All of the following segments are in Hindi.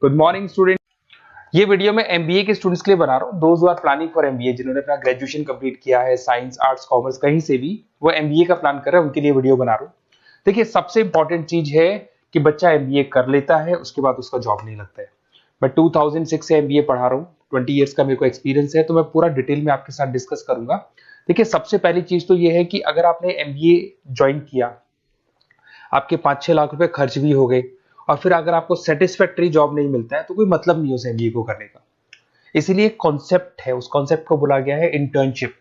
Good morning student. ये वीडियो मैं एमबीए के स्टूडेंट्स के लिए बना रहा हूँ। Those who are planning for MBA, जिन्होंने अपना ग्रेजुएशन कंप्लीट किया है, साइंस आर्ट्स कॉमर्स कहीं से भी वो एमबीए का प्लान कर रहे हैं, उनके लिए वीडियो बना रहा हूँ। देखिए, सबसे इंपॉर्टेंट चीज है कि बच्चा एमबीए कर लेता है, उसके बाद उसका जॉब नहीं लगता है। मैं 2006 से एमबीए पढ़ा रहा हूँ, 20 ईयर्स का मेरे को एक्सपीरियंस है, तो मैं पूरा डिटेल में आपके साथ डिस्कस करूंगा। देखिए, सबसे पहली चीज तो ये है कि अगर आपने एमबीए ज्वाइन किया, आपके 5-6 लाख रुपए खर्च भी हो गए और फिर अगर आपको सेटिस्फैक्टरी जॉब नहीं मिलता है तो कोई मतलब नहीं है उस एमबीए को करने का। इसीलिए कॉन्सेप्ट है, उस कॉन्सेप्ट को बोला गया है इंटर्नशिप।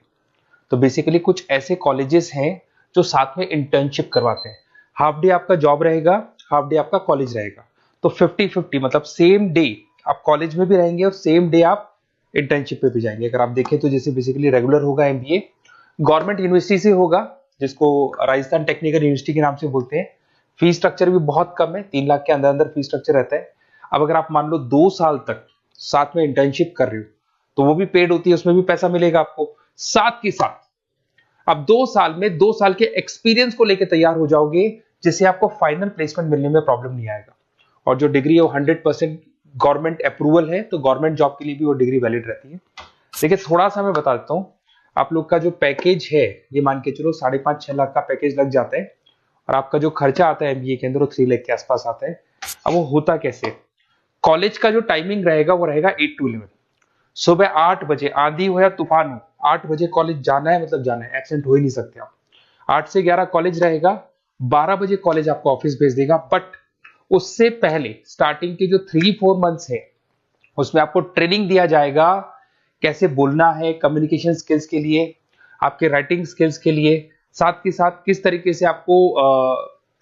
तो बेसिकली कुछ ऐसे कॉलेजेस हैं जो साथ में इंटर्नशिप करवाते हैं। हाफ डे आपका जॉब रहेगा, हाफ डे आपका कॉलेज रहेगा। तो 50-50 मतलब सेम डे आप कॉलेज में भी रहेंगे और सेम डे आप इंटर्नशिप पे भी जाएंगे। अगर आप देखें तो जैसे बेसिकली रेगुलर होगा एमबीए, गवर्नमेंट यूनिवर्सिटी से होगा, जिसको राजस्थान टेक्निकल यूनिवर्सिटी के नाम से बोलते हैं। फीस स्ट्रक्चर भी बहुत कम है, 3 लाख के अंदर अंदर फीस स्ट्रक्चर रहता है। अब अगर आप मान लो 2 साल तक साथ में इंटर्नशिप कर रहे हो तो वो भी पेड होती है, उसमें भी पैसा मिलेगा आपको। साथ के साथ अब 2 साल में 2 साल के एक्सपीरियंस को लेकर तैयार हो जाओगे, जिससे आपको फाइनल प्लेसमेंट मिलने में प्रॉब्लम नहीं आएगा। और जो डिग्री है वो 100% गवर्नमेंट अप्रूवल है, तो गवर्नमेंट जॉब के लिए भी वो डिग्री वैलिड रहती है। देखिए, थोड़ा सा मैं बता देता हूँ। आप लोग का जो पैकेज है, ये मान के चलो 5.5-6 लाख का पैकेज लग जाता है और आपका जो खर्चा आता है एमबीए के अंदर वो 3 लाख के आसपास आता है। अब वो होता कैसे? कॉलेज का जो टाइमिंग रहेगा वो रहेगा 8 to 11। सुबह 8 बजे, आंधी हो या तूफान हो, 8 बजे कॉलेज जाना है, मतलब जाना है, एब्सेंट हो ही नहीं सकते आप। 8 से 11 कॉलेज रहेगा, 12 बजे कॉलेज आपको ऑफिस भेज देगा। बट उससे पहले स्टार्टिंग के जो 3-4 मंथ्स है उसमें आपको ट्रेनिंग दिया जाएगा, कैसे बोलना है, कम्युनिकेशन स्किल्स के लिए, आपके राइटिंग स्किल्स के लिए, साथ के साथ किस तरीके से आपको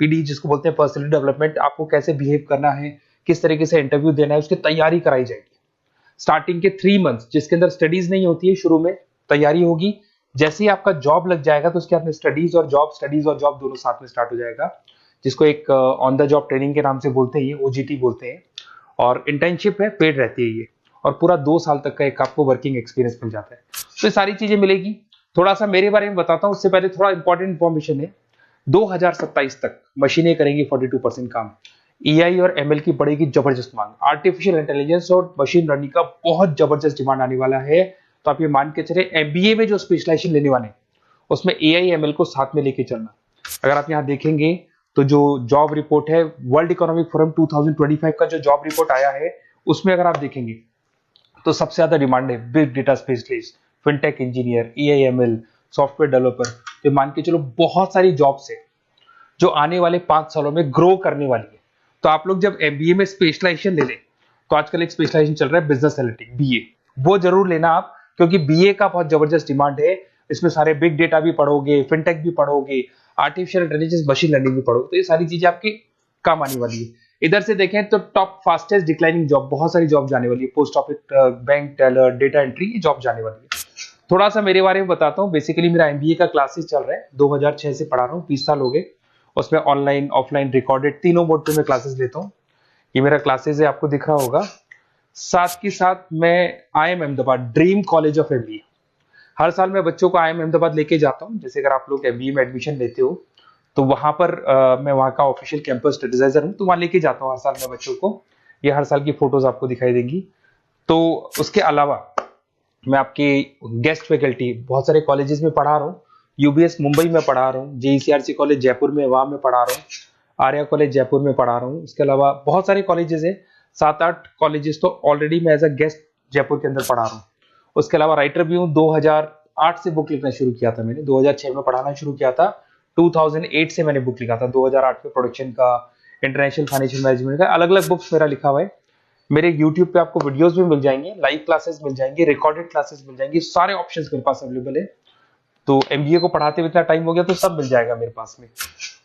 पीडी जिसको बोलते हैं पर्सनैलिटी डेवलपमेंट, आपको कैसे बिहेव करना है, किस तरीके से इंटरव्यू देना है, उसकी तैयारी कराई जाएगी। स्टार्टिंग के 3 मंथ्स जिसके अंदर स्टडीज नहीं होती है, शुरू में तैयारी होगी। जैसे ही आपका जॉब लग जाएगा तो उसके बाद में स्टडीज और जॉब दोनों साथ में स्टार्ट हो जाएगा, जिसको एक ऑन द जॉब ट्रेनिंग के नाम से बोलते हैं, ये ओजीटी बोलते हैं। और इंटर्नशिप है, पेड रहती है ये, और पूरा 2 साल तक का एक आपको वर्किंग एक्सपीरियंस मिल जाता है। तो ये सारी चीजें मिलेगी। थोड़ा सा मेरे बारे में बताता हूँ, उससे पहले थोड़ा इंपॉर्टेंट इंफॉर्मेशन है। 2027 तक मशीनें करेंगी 42% काम। एआई और एमएल की पड़ेगी जबरदस्त मांग। आर्टिफिशियल इंटेलिजेंस और मशीन लर्निंग का बहुत जबरदस्त डिमांड आने वाला है। तो आप ये मान के चले, एमबीए में जो स्पेशलाइजेशन लेने वाले उसमें एआई एमएल को साथ में लेके चलना। अगर आप यहाँ देखेंगे तो जो जॉब रिपोर्ट है, वर्ल्ड इकोनॉमिक फोरम 2025 का जो जॉब रिपोर्ट आया है, उसमें अगर आप देखेंगे तो सबसे ज्यादा डिमांड है big data specialist, fintech engineer, AIML, software developer. तो मान के चलो बहुत सारी जॉब्स है जो आने वाले 5 सालों में ग्रो करने वाली है। तो आप लोग जब एमबीए में स्पेशलाइजेशन ले लें, तो आजकल एक स्पेशलाइजेशन चल रहा है बिजनेस एनालिटिक्स, बीए, वो जरूर लेना आप, क्योंकि बीए का बहुत जबरदस्त डिमांड है। इसमें सारे बिग डेटा भी पढ़ोगे, फिनटेक भी पढ़ोगे, आर्टिफिशियल इंटेलिजेंस, मशीन लर्निंग भी पढ़ोगे, तो ये सारी चीजें आपकी काम आने वाली है। इधर से देखें तो टॉप फास्टेस्ट डिक्लाइनिंग जॉब, बहुत सारी जॉब जाने वाली है, post office, bank teller, data entry, ये जॉब जाने वाली है। थोड़ा सा मेरे बारे में बताता हूँ। बेसिकली मेरा एमबीए का क्लासेस चल रहा है, 2006 से पढ़ा रहा हूँ, 20 साल हो गए। उसमें ऑनलाइन, ऑफलाइन, रिकॉर्डेड, तीनों मोड पे मैं क्लासेस लेता हूँ। ये मेरा क्लासेस है, आपको दिख रहा होगा। साथ के साथ मैं IIM Ahmedabad, dream college of MBA, हर साल मैं बच्चों को IIM अहमदाबाद लेके जाता हूँ। जैसे अगर आप लोग एमबीए में एडमिशन लेते हो तो वहां पर मैं वहां का ऑफिशियल कैंपस स्टडीजाइजर हूँ, तो वहां लेके जाता हूँ हर साल मैं बच्चों को। ये हर साल की फोटोज आपको दिखाई देंगी। तो उसके अलावा मैं आपके गेस्ट फैकल्टी बहुत सारे कॉलेजेस में पढ़ा रहा हूँ। यूबीएस मुंबई में पढ़ा रहा हूँ, जेईसीआरसी कॉलेज जयपुर में, वहां में पढ़ा रहा हूँ, आर्या कॉलेज जयपुर में पढ़ा रहा हूँ। उसके अलावा बहुत सारे कॉलेजेस है, 7-8 कॉलेजेस तो ऑलरेडी मैं एज अ गेस्ट जयपुर के अंदर पढ़ा रहा हूँ। उसके अलावा राइटर भी हूँ। 2008 से बुक लिखना शुरू किया था मैंने, 2006 में पढ़ाना शुरू किया था, 2008 से मैंने बुक लिखा था। 2008 में प्रोडक्शन का, इंटरनेशनल फाइनेंशियल मैनेजमेंट का, अलग अलग बुक्स मेरा लिखा हुआ है। मेरे YouTube पे आपको वीडियोस भी मिल जाएंगे, लाइव क्लासेस मिल जाएंगे, रिकॉर्डेड क्लासेस मिल जाएंगी, सारे ऑप्शंस मेरे पास अवेलेबल है। तो एमबीए को पढ़ाते हुए इतना टाइम हो गया तो सब मिल जाएगा मेरे पास में।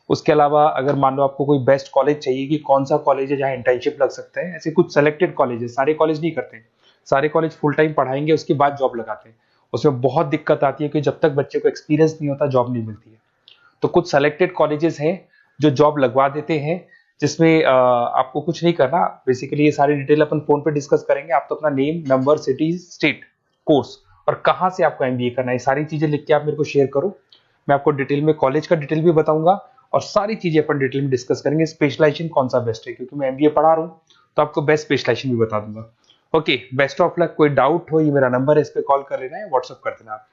उसके अलावा अगर मान लो आपको कोई बेस्ट कॉलेज चाहिए कि कौन सा कॉलेज है जहाँ इंटर्नशिप लग सकता है, ऐसे कुछ सेलेक्टेड कॉलेज है, सारे कॉलेज नहीं करते, सारे कॉलेज फुल टाइम पढ़ाएंगे उसके बाद जॉब लगाते हैं। उसमें बहुत दिक्कत आती है कि जब तक बच्चे को एक्सपीरियंस नहीं होता जॉब नहीं मिलती है। तो कुछ सेलेक्टेड कॉलेजेस हैं जो जॉब लगवा देते हैं, जिसमें आपको कुछ नहीं करना। बेसिकली ये सारी डिटेल अपन फोन पे डिस्कस करेंगे। आप तो अपना name, number, city, state, course और कहाँ से आपको एमबीए करना है, सारी चीजें लिख के आप मेरे को शेयर करो। मैं आपको डिटेल में कॉलेज का डिटेल भी बताऊंगा और सारी चीजें अपन डिटेल में डिस्कस करेंगे। स्पेशलाइजेशन कौन सा बेस्ट है, क्योंकि मैं एमबीए पढ़ा रहा हूँ तो आपको बेस्ट स्पेशलाइजेशन भी बता दूंगा। Okay, best of luck. कोई डाउट हो, ये मेरा नंबर है, इस पे कॉल कर लेना है, व्हाट्सअप कर देना आप।